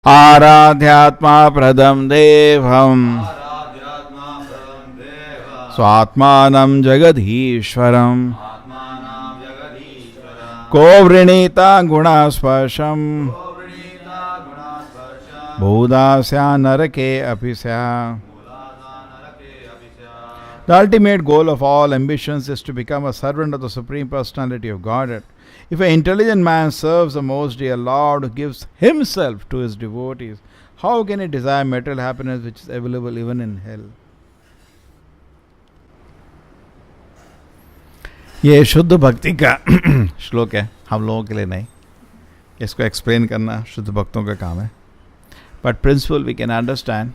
आराध्यात्मा प्रदम देवम स्वात्मानं जगदीश्वरम को वृणीता गुणास्पर्शम भूदास्या नरके अपि स्या. The ultimate goal of all ambitions is to become a servant of the Supreme Personality of Godhead. If an intelligent man serves the Most Dear Lord who gives himself to his devotees, how can he desire material happiness which is available even in hell? ये शुद्ध भक्ति का श्लोक है, हम लोगों के लिए नहीं. इसको एक्सप्लेन करना शुद्ध भक्तों का काम है. But principle we can understand.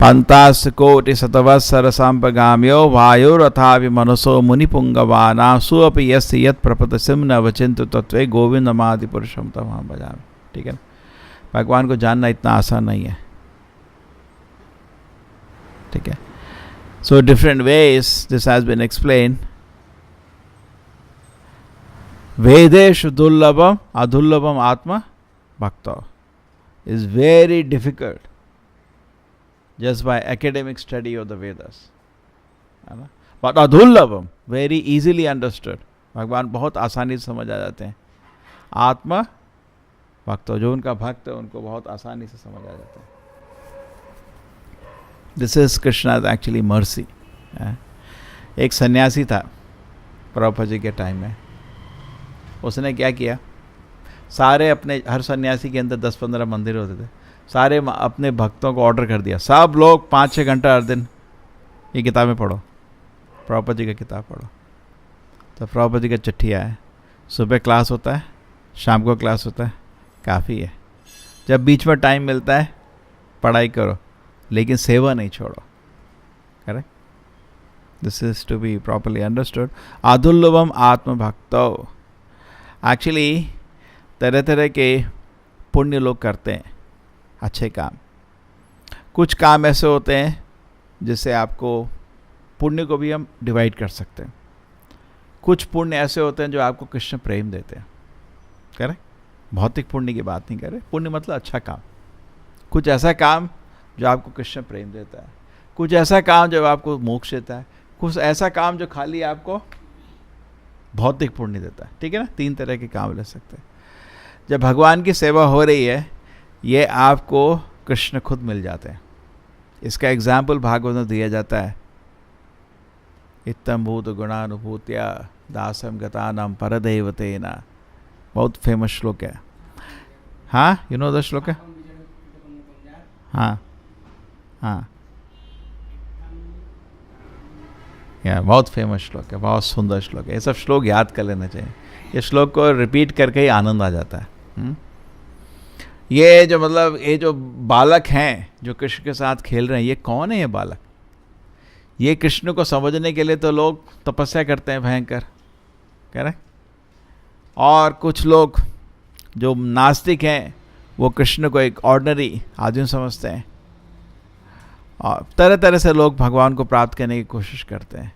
पंतास कोटि शतवत्सर संपगाम्यो वायुरथापि मनसो मुनिपुंगवाना सुअपि यस्य यत् प्रपतसिम न वचिंतु तत्वे गोविंदमादि पुरुषम तमाम भजामि. ठीक है, भगवान को जानना इतना आसान नहीं है. ठीक है, so different ways this has been explain. वेदेषु दुर्लभम अदुर्लभम आत्मा भक्तो is very difficult just by academic study of the Vedas. But adhullabam, very easily understood. भगवान बहुत आसानी से समझ आ जाते हैं. आत्मा भक्त, जो उनका भक्त है उनको बहुत आसानी से समझ आ जाता है. This is Krishna's actually mercy. एक सन्यासी था प्रभुपाद जी के टाइम में. उसने क्या किया, सारे अपने, हर सन्यासी के अंदर 10-15 मंदिर होते थे, सारे अपने भक्तों को ऑर्डर कर दिया, सब लोग 5-6 घंटा हर दिन ये किताबें पढ़ो, प्रभुपाद जी का किताब पढ़ो. तो प्रभुपाद जी का चिट्ठी आया, सुबह क्लास होता है, शाम को क्लास होता है, काफ़ी है. जब बीच में टाइम मिलता है पढ़ाई करो, लेकिन सेवा नहीं छोड़ो. Correct, this is to be properly understood. आदुल्लभम आत्मभक्तो. एक्चुअली तरह तरह के पुण्य लोग करते हैं, अच्छे काम. कुछ काम ऐसे होते हैं जिससे आपको पुण्य को भी हम डिवाइड कर सकते हैं. कुछ पुण्य ऐसे होते हैं जो आपको कृष्ण प्रेम देते हैं. करेक्ट, भौतिक पुण्य की बात नहीं कर रहे, पुण्य मतलब अच्छा काम. कुछ ऐसा काम जो आपको कृष्ण प्रेम देता है, कुछ ऐसा काम जो आपको मोक्ष देता है, कुछ ऐसा काम जो खाली आपको भौतिक पुण्य देता है. ठीक है ना, 3 तरह के काम ले सकते हैं. जब भगवान की सेवा हो रही है, ये आपको कृष्ण खुद मिल जाते हैं. इसका एग्जाम्पल भागवत में दिया जाता है. इत्थम भूत गुणानुभूत्या दासम गतानाम परदैवतेना. बहुत फेमस श्लोक है. हाँ, यू नो द श्लोक है. हाँ हाँ, या बहुत फेमस श्लोक है, बहुत सुंदर श्लोक है. ये सब श्लोक याद कर लेना चाहिए. ये श्लोक को रिपीट करके ही आनंद आ जाता है. ये जो मतलब ये जो बालक हैं जो कृष्ण के साथ खेल रहे हैं, ये कौन है ये बालक? ये कृष्ण को समझने के लिए तो लोग तपस्या करते हैं भयंकर. करेक्ट. और कुछ लोग जो नास्तिक हैं वो कृष्ण को एक ऑर्डिनरी आदमी समझते हैं. और तरह तरह से लोग भगवान को प्राप्त करने की कोशिश करते हैं.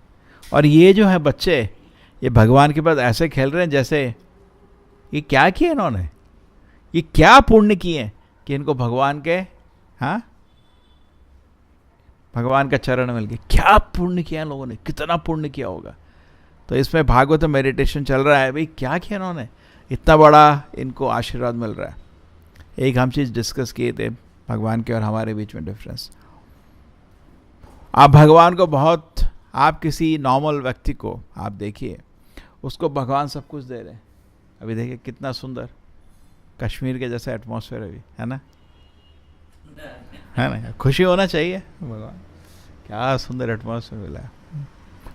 और ये जो है बच्चे, ये भगवान के पास ऐसे खेल रहे हैं जैसे ये क्या किया इन्होंने, ये क्या पुण्य किए कि इनको भगवान के, हाँ, भगवान का चरण मिल गया. क्या पुण्य किया इन लोगों ने, कितना पुण्य किया होगा. तो इसमें भागवत मेडिटेशन चल रहा है. भाई क्या किया इन्होंने, इतना बड़ा इनको आशीर्वाद मिल रहा है. एक हम चीज़ डिस्कस किए थे, भगवान के और हमारे बीच में डिफरेंस. आप भगवान को बहुत, आप किसी नॉर्मल व्यक्ति को आप देखिए, उसको भगवान सब कुछ दे रहे हैं. अभी देखिए कितना सुंदर कश्मीर के जैसा एटमॉस्फेयर अभी है ना, है ना. खुशी होना चाहिए. भगवान क्या सुंदर एटमॉस्फेयर मिला है.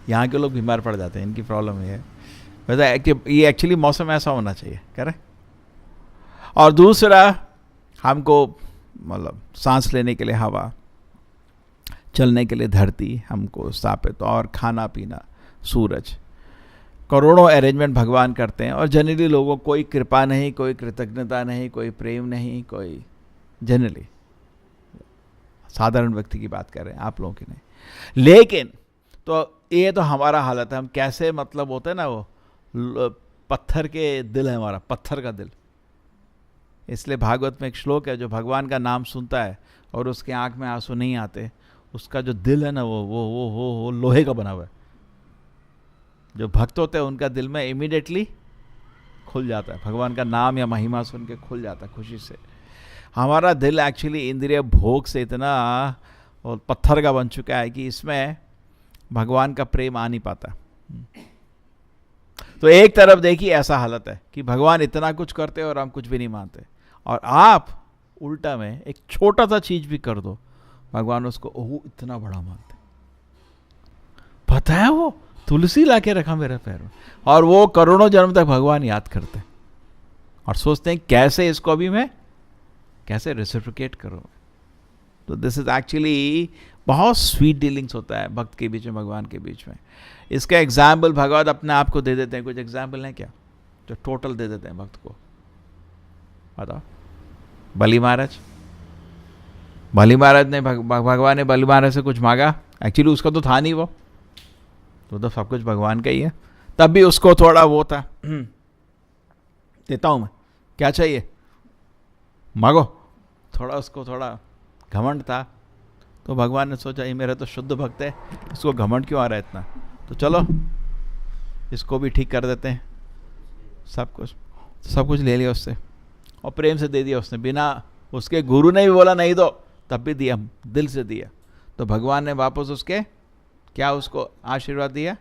यहाँ के लोग बीमार पड़ जाते हैं, इनकी प्रॉब्लम ये है. वैसे ये एक्चुअली मौसम ऐसा होना चाहिए. करेक्ट. और दूसरा, हमको मतलब सांस लेने के लिए हवा, चलने के लिए धरती हमको स्थापित, और खाना पीना सूरज, करोड़ों अरेंजमेंट भगवान करते हैं. और जनरली लोगों कोई कृपा नहीं, कोई कृतज्ञता नहीं, कोई प्रेम नहीं, कोई, जनरली साधारण व्यक्ति की बात कर रहे हैं, आप लोगों की नहीं. लेकिन तो ये तो हमारा हालत है. हम कैसे, मतलब होता है ना वो पत्थर के दिल है हमारा, पत्थर का दिल। इसलिए भागवत में एक श्लोक है, जो भगवान का नाम सुनता है और उसके आंख में आंसू नहीं आते, उसका जो दिल है ना वो लोहे का बना हुआ है। जो भक्त होते हैं उनका दिल में इमीडिएटली खुल जाता है, भगवान का नाम या महिमा सुन के खुल जाता है खुशी से। हमारा दिल एक्चुअली इंद्रिय भोग से इतना और पत्थर का बन चुका है कि इसमें भगवान का प्रेम आ नहीं पाता। तो एक तरफ देखिए ऐसा हालत है कि भगवान इतना कुछ करते और हम कुछ भी नहीं मानते, और आप उल्टा में एक छोटा सा चीज भी कर दो, भगवान उसको ओह इतना बड़ा मानते। पता है वो तुलसी लाके रखा मेरे पैर में, और वो करोड़ों जन्म तक भगवान याद करते हैं और सोचते हैं कैसे इसको अभी मैं कैसे रेसिप्रोकेट करूं। तो दिस इज एक्चुअली बहुत स्वीट डीलिंग्स होता है भक्त के बीच में, भगवान के बीच में। इसका एग्जाम्पल भगवान अपने आप को दे देते हैं। कुछ एग्जाम्पल है क्या जो टोटल दे देते हैं भक्त को? बताओ। बलि महाराज, बलि महाराज ने भगवान ने बलि महाराज से कुछ मांगा, एक्चुअली उसका तो था नहीं वो, तो सब कुछ भगवान का ही है। तब भी उसको थोड़ा वो था, देता हूं मैं, क्या चाहिए मांगो, थोड़ा उसको थोड़ा घमंड था। तो भगवान ने सोचा ये मेरा तो शुद्ध भक्त है, इसको घमंड क्यों आ रहा है इतना, तो चलो इसको भी ठीक कर देते हैं। सब कुछ ले लिया उससे और प्रेम से दे दिया उसने, बिना उसके गुरु ने भी बोला नहीं दो तब भी दिया, दिल से दिया। तो भगवान ने वापस उसके क्या उसको आशीर्वाद दिया,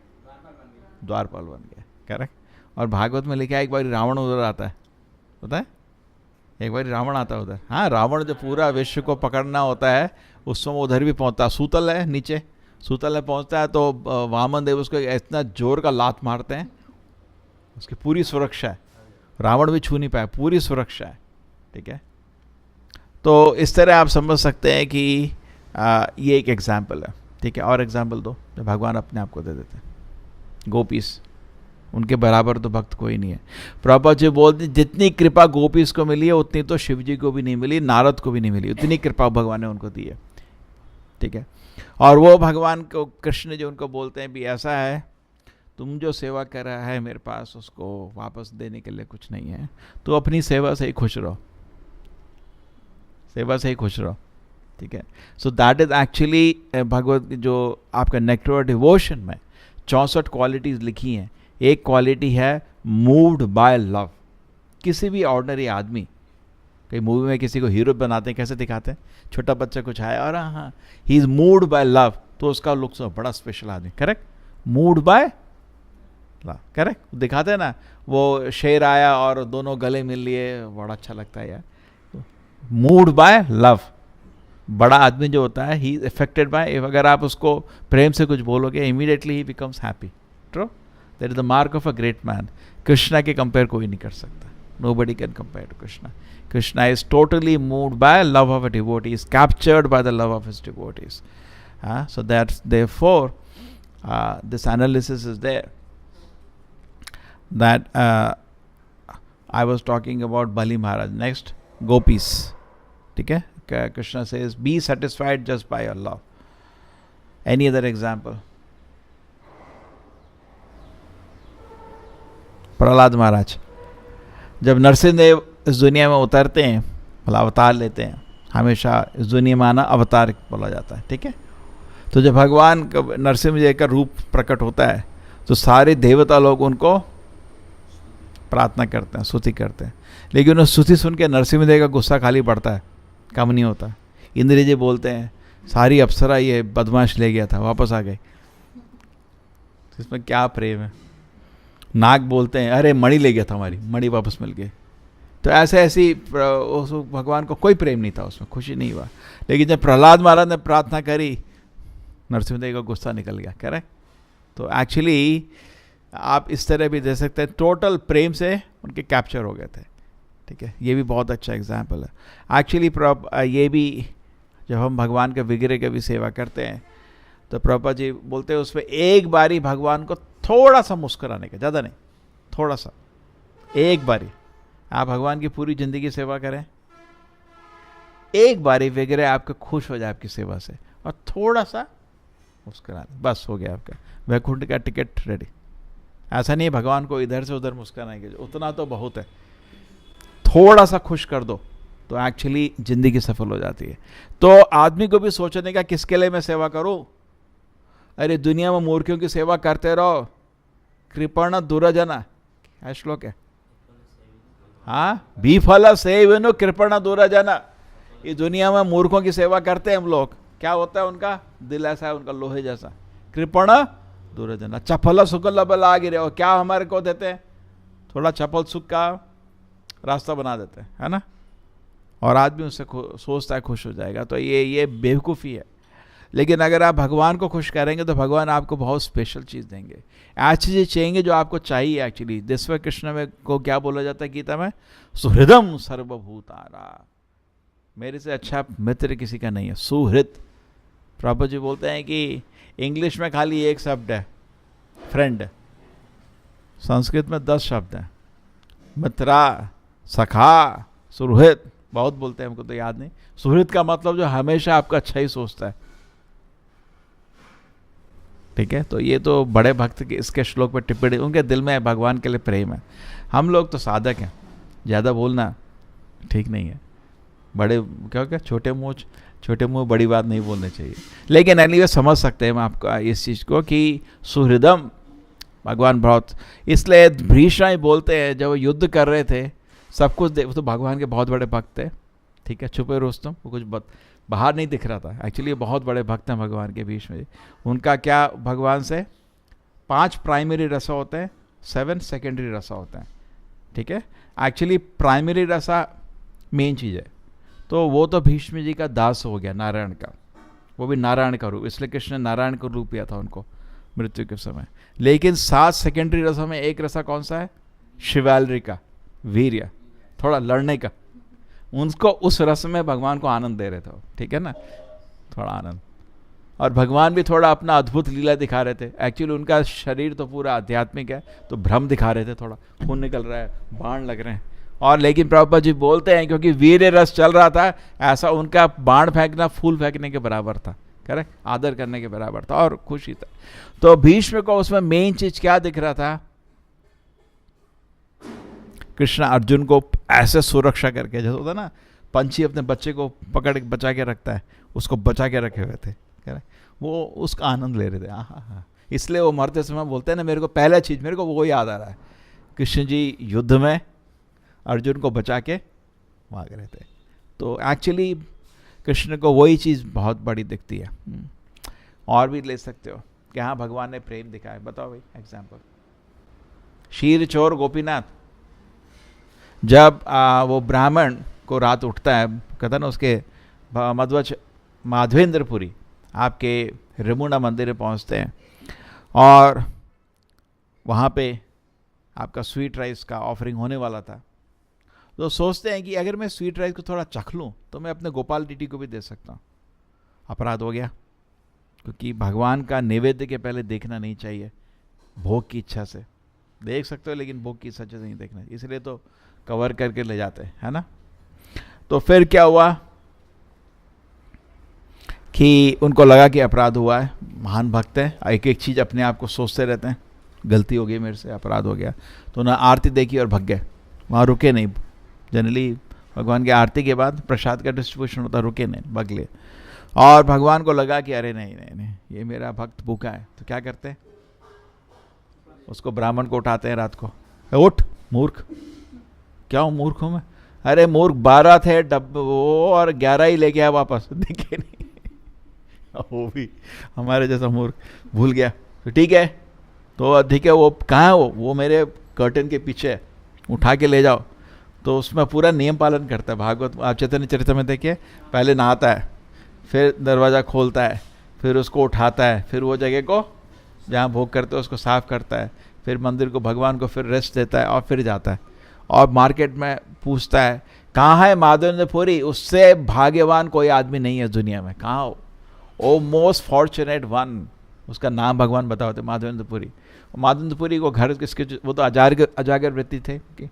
द्वारपाल बन गया। करेक्ट। और भागवत में लिखा है एक बार रावण उधर आता है, पता है, एक बार रावण आता है उधर। हाँ, रावण जो पूरा विश्व को पकड़ना होता है उस समय उधर भी पहुंचता है। सूतल है नीचे, सूतल है पहुंचता है तो वामन देव उसको इतना जोर का लात मारते हैं, उसकी पूरी सुरक्षा है, रावण भी छू नहीं पाया, पूरी सुरक्षा है। ठीक है, तो इस तरह आप समझ सकते हैं कि ये एक एग्जाम्पल है। ठीक है, और एग्जाम्पल दो जो भगवान अपने आप को दे देते हैं। गोपीस, उनके बराबर तो भक्त कोई नहीं है। प्रभुपाद जी बोलते जितनी कृपा गोपीस को मिली है उतनी तो शिव जी को भी नहीं मिली, नारद को भी नहीं मिली, उतनी कृपा भगवान ने उनको दी है। ठीक है, और वो भगवान को कृष्ण जो उनको बोलते हैं भी ऐसा है, तुम जो सेवा कर रहा है मेरे पास उसको वापस देने के लिए कुछ नहीं है, तो अपनी सेवा से ही खुश रहो, सेवा से ही खुश रहो। ठीक है, सो दैट इज एक्चुअली भगवत जो आपका नेक्टर डिवोशन में 64 क्वालिटीज लिखी हैं। एक क्वालिटी है मूव्ड बाय लव। किसी भी ऑर्डिनरी आदमी, कई मूवी में किसी को हीरो बनाते हैं, कैसे दिखाते हैं, छोटा बच्चा कुछ आया और हाँ he is moved by love, तो उसका लुक्स बड़ा स्पेशल आदमी। Correct, moved by love, correct, दिखाते हैं ना, वो शेर आया और दोनों गले मिल लिए, बड़ा अच्छा लगता है यार। मूव्ड बाय लव, बड़ा आदमी जो होता है ही इज अफेक्टेड बाय, अगर आप उसको प्रेम से कुछ बोलोगे immediately he becomes happy. True, that is the mark of a great man. Krishna के कंपेयर कोई नहीं कर सकता, nobody can compare to Krishna. Krishna is totally moved by love of a devotee, is captured by the love of his devotees. So that's therefore this analysis is there. That I was talking about Bali Maharaj. Next, gopis. ठीक है, Krishna says, "Be satisfied just by your love." Any other example? Prahlad महाराज जब नरसिंहदेव इस दुनिया में उतरते हैं, मतलब अवतार लेते हैं, हमेशा इस दुनिया में आना अवतार बोला जाता है। ठीक है, तो जब भगवान नरसिंह जी का रूप प्रकट होता है तो सारे देवता लोग उनको प्रार्थना करते हैं, स्तुति करते हैं, लेकिन उस स्तुति सुन के नरसिंहदेव का गुस्सा खाली बढ़ता है, कम नहीं होता। इंद्र जी बोलते हैं सारी अप्सरा ये बदमाश ले गया था, वापस आ गए, इसमें क्या प्रेम है। नाग बोलते हैं अरे मणि ले गया था, हमारी मणि वापस मिल गई। तो ऐसी भगवान को कोई प्रेम नहीं था, उसमें खुशी नहीं हुआ। लेकिन जब प्रहलाद महाराज ने प्रार्थना करी, नरसिंहदेव का गुस्सा निकल गया। करेक्ट, तो एक्चुअली आप इस तरह भी दे सकते हैं, टोटल प्रेम से उनके कैप्चर हो गए थे। ठीक है, ये भी बहुत अच्छा एग्जाम्पल है। एक्चुअली ये भी जब हम भगवान के विग्रह की भी सेवा करते हैं तो प्रभुपाद जी बोलते हैं उसमें एक बारी भगवान को थोड़ा सा मुस्कुराने का, ज़्यादा नहीं, थोड़ा सा, एक बारी आप भगवान की पूरी जिंदगी सेवा करें, एक बारी विग्रह आपका खुश हो जाए आपकी सेवा से और थोड़ा सा मुस्कुरा दें, बस हो गया आपका वैकुंठ का टिकट रेडी। ऐसा नहीं है भगवान को इधर से उधर मुस्कुराएंगे, उतना तो बहुत है, थोड़ा सा खुश कर दो तो एक्चुअली जिंदगी सफल हो जाती है। तो आदमी को भी सोचने का किसके लिए मैं सेवा करूं? अरे दुनिया में मूर्खों की सेवा करते रहो, कृपण दुरजना, क्या श्लोक है? हाँ, विफल सेविनो कृपण दुरजना। ये दुनिया में मूर्खों की सेवा करते हैं हम लोग, क्या होता है उनका दिल ऐसा है, उनका लोहे जैसा, कृपण दुरजना, चपल सुख लबल आ गिरे, और क्या हमारे को देते हैं? थोड़ा चपल सुख का रास्ता बना देते हैं, है ना, और आदमी उससे सोचता है खुश हो जाएगा। तो ये बेवकूफ़ी है। लेकिन अगर आप भगवान को खुश करेंगे तो भगवान आपको बहुत स्पेशल चीज़ देंगे, ऐसी चीज़ चाहिए जो आपको चाहिए एक्चुअली। दिसवे कृष्ण में को क्या बोला जाता है गीता में? सुहृदम सर्वभूतारा, मेरे से अच्छा मित्र किसी का नहीं है, सुहृद। प्रभु जी बोलते हैं कि इंग्लिश में खाली एक शब्द है फ्रेंड, संस्कृत में 10 शब्द हैं, मित्रा, सखा, सुहृद, बहुत बोलते हैं, हमको तो याद नहीं। सुहृद का मतलब जो हमेशा आपका अच्छा ही सोचता है, ठीक है। तो ये तो बड़े भक्त के इसके श्लोक पर टिप्पणी, उनके दिल में भगवान के लिए प्रेम है। हम लोग तो साधक हैं, ज़्यादा बोलना ठीक नहीं है, बड़े क्या छोटे मुँह बड़ी बात नहीं बोलनी चाहिए। लेकिन एनीवे समझ सकते हैं हम आपको इस चीज़ को कि सुहृदम भगवान बहुत, इसलिए भीष्म ही बोलते हैं जब वो युद्ध कर रहे थे सब कुछ तो भगवान के बहुत बड़े भक्त थे, ठीक है, छुपे रुस्तम, वो कुछ बाहर नहीं दिख रहा था, एक्चुअली ये बहुत बड़े भक्त हैं भगवान के भीष्म जी। उनका क्या भगवान से 5 प्राइमरी रसा होते हैं, 7 सेकेंडरी रसा होते हैं, ठीक है। एक्चुअली प्राइमरी रसा मेन चीज़ है, तो वो तो भीष्म जी का दास हो गया, नारायण का, वो भी नारायण का रूप, इसलिए कृष्ण ने नारायण का रूप लिया था उनको मृत्यु के समय। लेकिन 7 सेकेंडरी रसों में एक रसा कौन सा है? शिवैलरी का, वीर्य, थोड़ा लड़ने का, उनको उस रस में भगवान को आनंद दे रहे थे, ठीक है ना, थोड़ा आनंद। और भगवान भी थोड़ा अपना अद्भुत लीला दिखा रहे थे। एक्चुअली उनका शरीर तो पूरा आध्यात्मिक है, तो भ्रम दिखा रहे थे, थोड़ा खून निकल रहा है, बाण लग रहे हैं, और लेकिन प्रभुपाद जी बोलते हैं क्योंकि वीर्य रस चल रहा था, ऐसा उनका बाण फेंकना फूल फेंकने के बराबर था, करेक्ट, आदर करने के बराबर था, और खुशी था। तो भीष्म को उसमें मेन चीज क्या दिख रहा था? कृष्ण अर्जुन को ऐसे सुरक्षा करके, जैसे होता ना पंछी अपने बच्चे को पकड़ बचा के रखता है, उसको बचा के रखे हुए थे, करेक्ट, वो उसका आनंद ले रहे थे। हाँ, इसलिए वो मरते समय बोलते हैं ना, मेरे को पहला चीज मेरे को वो याद आ रहा है, कृष्ण जी युद्ध में अर्जुन को बचा के भाग रहे थे। तो एक्चुअली कृष्ण को वही चीज़ बहुत बड़ी दिखती है। और भी ले सकते हो कि हाँ भगवान ने प्रेम दिखाया, बताओ भाई एग्जाम्पल। क्षीर चोर गोपीनाथ, जब वो ब्राह्मण को रात उठता है, कहता ना उसके मध्वच माधवेंद्रपुरी आपके रमुना मंदिर में पहुँचते हैं, और वहाँ पे आपका स्वीट राइस का ऑफरिंग होने वाला था। तो सोचते हैं कि अगर मैं स्वीट राइस को थोड़ा चख लूँ तो मैं अपने गोपाल टीटी को भी दे सकता हूँ। अपराध हो गया, क्योंकि भगवान का नैवेद्य के पहले देखना नहीं चाहिए, भोग की इच्छा से देख सकते हो, लेकिन भोग की इच्छा से नहीं देखना, इसलिए तो कवर करके ले जाते हैं, है ना। तो फिर क्या हुआ कि उनको लगा कि अपराध हुआ है, महान भक्त है, एक एक चीज़ अपने आप को सोचते रहते हैं, गलती हो गई मेरे से, अपराध हो गया। तो ना आरती देखी और भग गए, वहाँ रुके नहीं। जनरली भगवान की आरती के बाद प्रसाद का डिस्ट्रीब्यूशन होता, रुके नहीं, भग लिए। और भगवान को लगा कि अरे नहीं, ये मेरा भक्त भूखा है, तो क्या करते हैं, उसको ब्राह्मण को उठाते हैं रात को, उठ मूर्ख। क्या हूँ मूर्ख हूँ मैं? अरे मूर्ख 12 थे डब्बे वो, और 11 ही लेके आया वापस, देखे नहीं। वो भी हमारे जैसा मूर्ख भूल गया, तो ठीक है, तो ठीक है, वो कहाँ है? वो मेरे कर्टन के पीछे, उठा के ले जाओ। तो उसमें पूरा नियम पालन करता है। भागवत आप चैतन्य चरित्र में देखिए, पहले नहाता है, फिर दरवाज़ा खोलता है, फिर उसको उठाता है, फिर वो जगह को जहाँ भोग करते हैं उसको साफ करता है, फिर मंदिर को भगवान को फिर रेस्ट देता है, और फिर जाता है और मार्केट में पूछता है कहाँ है माधवेंद्रपुरी, उससे भाग्यवान कोई आदमी नहीं है दुनिया में, कहाँ हो? ओ मोस्ट फॉर्चुनेट वन, उसका नाम भगवान बताओ थे, माधवेंद्रपुरी। माधवेंद्रपुरी को घर किसके, वो तो अजागर वृत्ति थे कि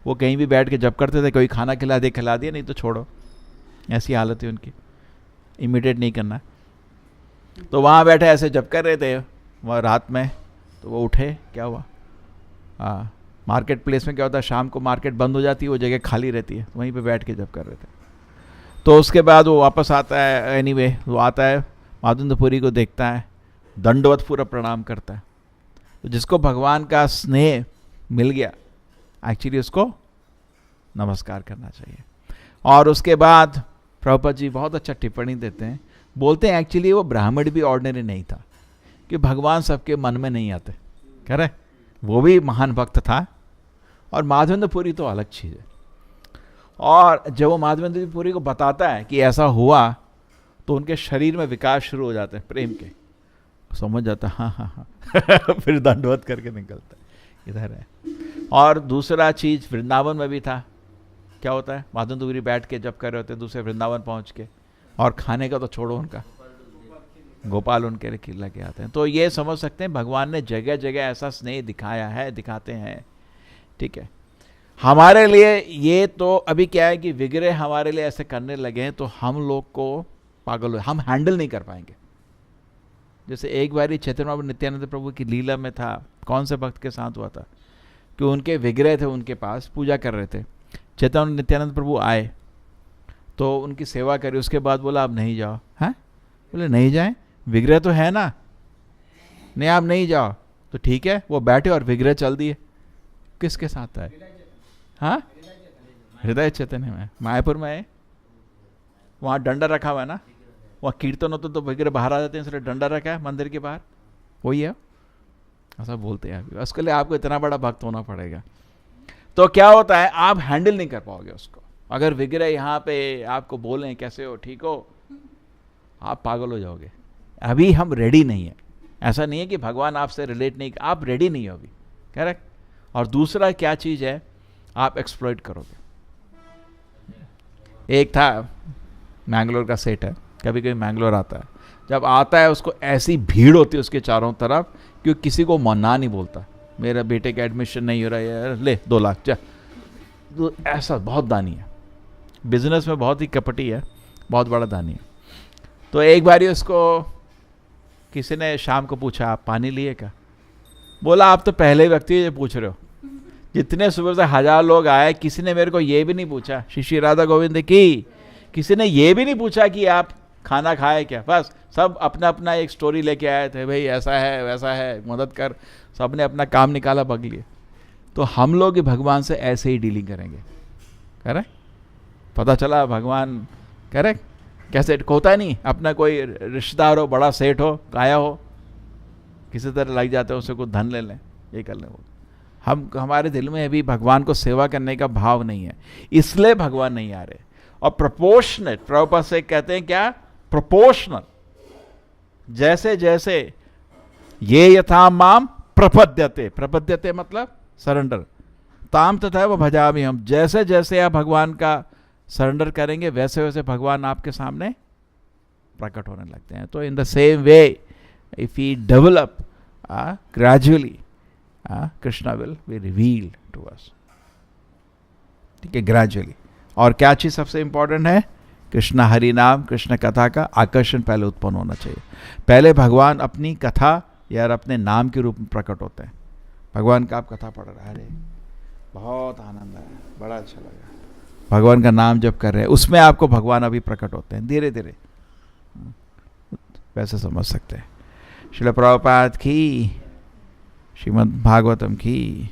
वो कहीं भी बैठ के जब करते थे, कोई खाना खिला दिया, नहीं तो छोड़ो, ऐसी हालत है उनकी, इमिटेट नहीं करना। तो वहाँ बैठे ऐसे जब कर रहे थे वह रात में, तो वो उठे, क्या हुआ, हाँ, मार्केट प्लेस में क्या होता है, शाम को मार्केट बंद हो जाती है, वो जगह खाली रहती है, वहीं पे बैठ के जब कर रहे थे। तो उसके बाद वो वापस आता है, एनीवे वो आता है, माधवेंद्रपुरी को देखता है, दंडवत पूरा प्रणाम करता है। तो जिसको भगवान का स्नेह मिल गया, एक्चुअली उसको नमस्कार करना चाहिए। और उसके बाद प्रभुपाद जी बहुत अच्छा टिप्पणी देते हैं, बोलते हैं एक्चुअली वो ब्राह्मण भी ऑर्डिनरी नहीं था, कि भगवान सबके मन में नहीं आते, कह रहे वो भी महान भक्त था। और माधवेंद्रपुरी तो अलग चीज़ है। और जब वो माधवेंद्रपुरी को बताता है कि ऐसा हुआ, तो उनके शरीर में विकास शुरू हो जाते हैं प्रेम के, समझ जाता है हाँ हाँ हाँ फिर दंडवत करके निकलता है, इधर है। और दूसरा चीज़ वृंदावन में भी था, क्या होता है, माधवेंद्रपुरी बैठ के जब कर रहे होते दूसरे वृंदावन पहुंच के, और खाने का तो छोड़ो, उनका गोपाल उनके लिए लगे आते हैं। तो ये समझ सकते हैं भगवान ने जगह जगह ऐसा स्नेह दिखाया है, दिखाते हैं, ठीक है। हमारे लिए ये तो अभी क्या है कि विग्रह हमारे लिए ऐसे करने लगे हैं, तो हम लोग को पागल हो, हम हैंडल नहीं कर पाएंगे। जैसे एक बार चैतन्य प्रभु नित्यानंद प्रभु की लीला में था, कौन से भक्त के साथ हुआ था कि उनके विग्रह थे, उनके पास पूजा कर रहे थे, चैतन्य नित्यानंद प्रभु आए तो उनकी सेवा करी, उसके बाद बोला आप नहीं जाओ। हैं, बोले नहीं जाएं, विग्रह तो है ना, नहीं आप नहीं जाओ। तो ठीक है, वो बैठे और विग्रह चल दिए। किसके साथ है? हाँ, हृदय चैतन्य में, मायापुर में है, वहाँ डंडा रखा हुआ है ना, वहाँ कीर्तन होता तो विग्रह बाहर आ जाते हैं, इसलिए डंडा रखा है मंदिर के बाहर, वही है, ऐसा बोलते हैं। अभी उसके लिए आपको इतना बड़ा भक्त होना पड़ेगा। तो क्या होता है, आप हैंडल नहीं कर पाओगे उसको। अगर विग्रह यहाँ पे आपको बोलें कैसे हो, ठीक हो, आप पागल हो जाओगे। अभी हम रेडी नहीं है। ऐसा नहीं है कि भगवान आपसे रिलेट नहीं, आप रेडी नहीं हो अभी, करेक्ट। और दूसरा क्या चीज़ है, आप एक्सप्लॉइट करोगे। एक था मैंगलोर का सेट है, कभी कभी मैंगलोर आता है, जब आता है उसको ऐसी भीड़ होती है उसके चारों तरफ कि किसी को मना नहीं बोलता, मेरा बेटे का एडमिशन नहीं हो रहा है, ले 2 लाख जा। तो ऐसा बहुत दानी है, बिजनेस में बहुत ही कपटी है, बहुत बड़ा दानी है। तो एक बार उसको किसी ने शाम को पूछा, आप पानी लिए क्या? बोला आप तो पहले व्यक्ति ये पूछ रहे हो, जितने सुबह से 1000 लोग आए, किसी ने मेरे को ये भी नहीं पूछा, श्री राधा गोविंद की, किसी ने ये भी नहीं पूछा कि आप खाना खाए क्या। बस सब अपना अपना एक स्टोरी लेके आए थे, भाई ऐसा है वैसा है, मदद कर, सब ने अपना काम निकाला भाग लिए। तो हम लोग भगवान से ऐसे ही डीलिंग करेंगे, करेक्ट। पता चला भगवान, करेक्ट, कैसे होता है नहीं, अपना कोई रिश्तेदार हो, बड़ा सेठ हो, आया हो, किसी तरह लग जाते हैं, उससे कुछ धन ले लें, ये कर लें। वो हमारे दिल में अभी भगवान को सेवा करने का भाव नहीं है, इसलिए भगवान नहीं आ रहे। और प्रोपोर्शनेट, प्रभुपाद से कहते हैं क्या, प्रोपोर्शनल, जैसे जैसे ये यथा माम प्रपद्यते, प्रपद्यते मतलब सरेंडर, ताम तथा वो भजामि हम, जैसे जैसे आप भगवान का सरेंडर करेंगे वैसे वैसे भगवान आपके सामने प्रकट होने लगते हैं। तो in the same way if we develop gradually, Krishna will be revealed to us, ठीक है, ग्रेजुअली। और क्या चीज़ सबसे इंपॉर्टेंट है, कृष्ण हरि नाम, कृष्ण कथा का आकर्षण पहले उत्पन्न होना चाहिए। पहले भगवान अपनी कथा या अपने नाम के रूप में प्रकट होते हैं। भगवान का आप कथा पढ़ रहे हैं, अरे बहुत आनंद आया, बड़ा अच्छा लगा, भगवान का नाम जब कर रहे हैं, उसमें आपको भगवान अभी प्रकट होते हैं धीरे धीरे, वैसे समझ सकते हैं। श्रील प्रभुपाद की, श्रीमद् भागवतम की।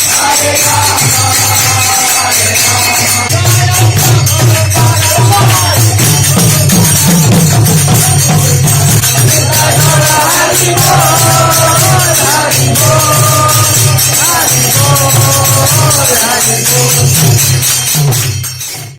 Hare Rama,